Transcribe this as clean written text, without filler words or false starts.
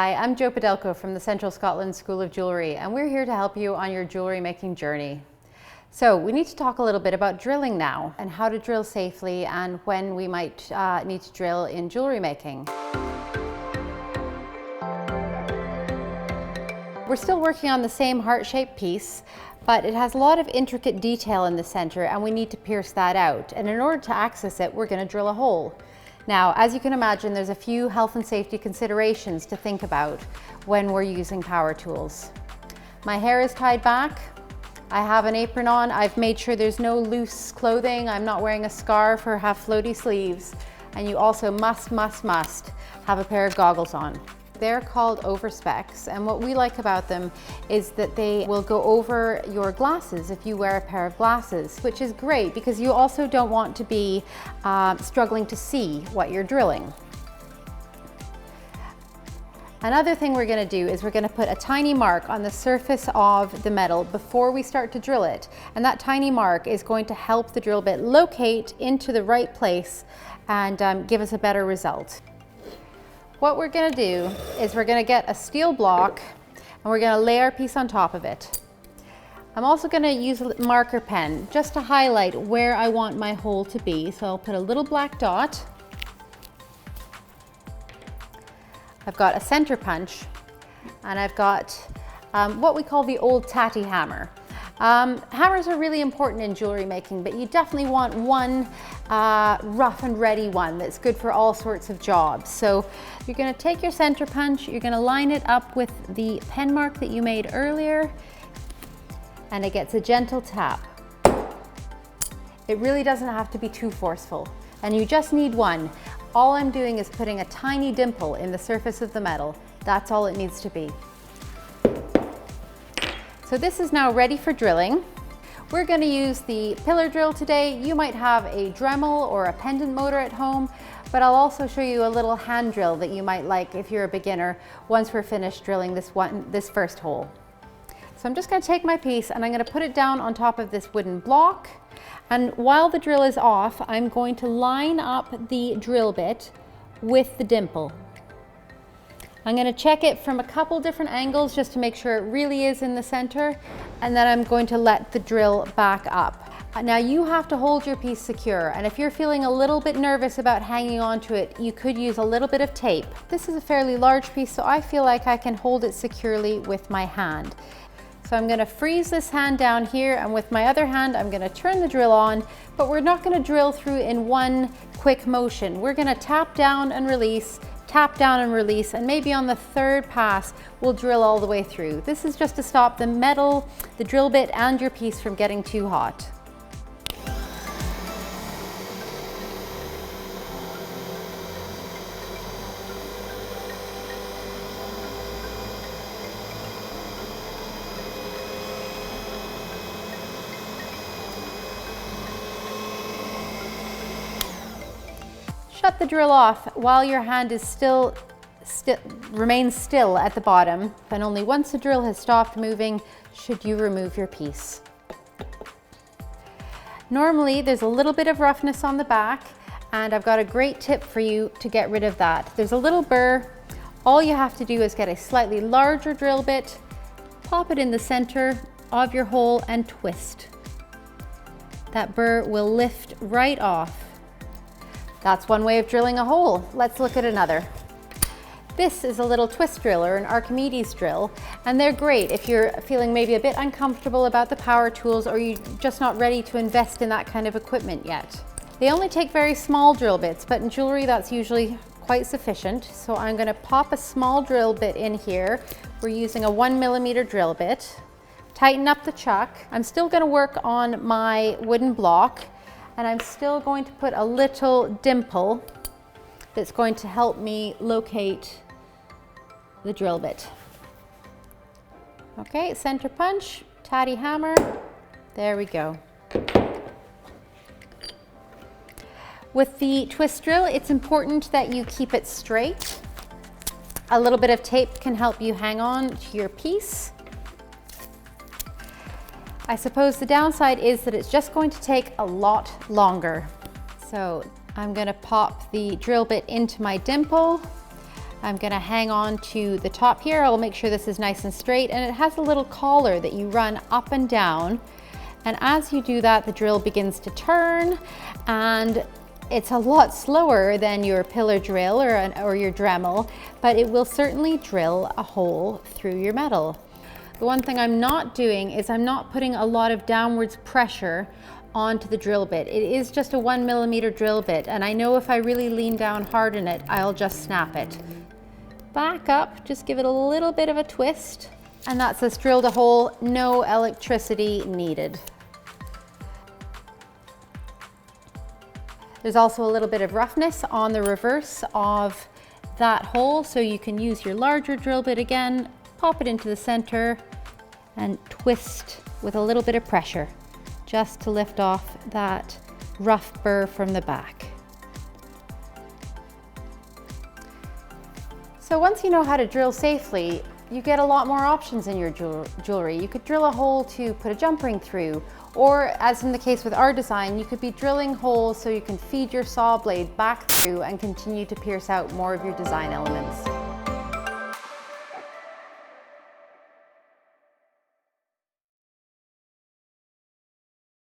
Hi, I'm Jo Podelko from the Central Scotland School of Jewellery, and we're here to help you on your jewellery making journey. So we need to talk a little bit about drilling now and how to drill safely and when we might need to drill in jewellery making. We're still working on the same heart-shaped piece, but it has a lot of intricate detail in the center and we need to pierce that out. And in order to access it, we're going to drill a hole. Now, as you can imagine, there's a few health and safety considerations to think about when we're using power tools. My hair is tied back. I have an apron on. I've made sure there's no loose clothing. I'm not wearing a scarf or have floaty sleeves. And you also must have a pair of goggles on. They're called Overspecs, and what we like about them is that they will go over your glasses if you wear a pair of glasses, which is great because you also don't want to be struggling to see what you're drilling. Another thing we're going to do is we're going to put a tiny mark on the surface of the metal before we start to drill it, and that tiny mark is going to help the drill bit locate into the right place and give us a better result. What we're going to do is we're going to get a steel block and we're going to lay our piece on top of it. I'm also going to use a marker pen just to highlight where I want my hole to be. So I'll put a little black dot. I've got a center punch and I've got what we call the old tatty hammer. Hammers are really important in jewelry making, but you definitely want one rough and ready one that's good for all sorts of jobs. So you're going to take your center punch, you're going to line it up with the pen mark that you made earlier, and it gets a gentle tap. It really doesn't have to be too forceful, and you just need one. All I'm doing is putting a tiny dimple in the surface of the metal. That's all it needs to be. So this is now ready for drilling. We're going to use the pillar drill today. You might have a Dremel or a pendant motor at home, but I'll also show you a little hand drill that you might like if you're a beginner once we're finished drilling this first hole. So I'm just going to take my piece and I'm going to put it down on top of this wooden block. And while the drill is off, I'm going to line up the drill bit with the dimple. I'm going to check it from a couple different angles just to make sure it really is in the center, and then I'm going to let the drill back up. Now you have to hold your piece secure, and if you're feeling a little bit nervous about hanging onto it, you could use a little bit of tape. This is a fairly large piece, so I feel like I can hold it securely with my hand. So I'm going to freeze this hand down here, and with my other hand I'm going to turn the drill on, but we're not going to drill through in one quick motion. We're going to tap down and release, tap down and release, and maybe on the third pass we'll drill all the way through. This is just to stop the metal, the drill bit and your piece from getting too hot. Shut the drill off while your hand is remains still at the bottom, and only once the drill has stopped moving should you remove your piece. Normally there's a little bit of roughness on the back, and I've got a great tip for you to get rid of that. There's a little burr. All you have to do is get a slightly larger drill bit, pop it in the center of your hole and twist. That burr will lift right off. That's one way of drilling a hole. Let's look at another. This is a little twist drill or an Archimedes drill, and they're great if you're feeling maybe a bit uncomfortable about the power tools or you're just not ready to invest in that kind of equipment yet. They only take very small drill bits, but in jewelry that's usually quite sufficient. So I'm going to pop a small drill bit in here. We're using a 1mm drill bit. Tighten up the chuck. I'm still going to work on my wooden block, and I'm still going to put a little dimple that's going to help me locate the drill bit. Okay, center punch, tatty hammer, there we go. With the twist drill, it's important that you keep it straight. A little bit of tape can help you hang on to your piece. I suppose the downside is that it's just going to take a lot longer. So I'm going to pop the drill bit into my dimple. I'm gonna hang on to the top here. I'll make sure this is nice and straight, and it has a little collar that you run up and down. And as you do that, the drill begins to turn, and it's a lot slower than your pillar drill or your Dremel, but it will certainly drill a hole through your metal. The one thing I'm not doing is I'm not putting a lot of downwards pressure onto the drill bit. It is just a 1mm drill bit, and I know if I really lean down hard in it, I'll just snap it. Back up, just give it a little bit of a twist, and that says drilled a hole, no electricity needed. There's also a little bit of roughness on the reverse of that hole, so you can use your larger drill bit again, pop it into the center, and twist with a little bit of pressure, just to lift off that rough burr from the back. So once you know how to drill safely, you get a lot more options in your jewelry. You could drill a hole to put a jump ring through, or as in the case with our design, you could be drilling holes so you can feed your saw blade back through and continue to pierce out more of your design elements.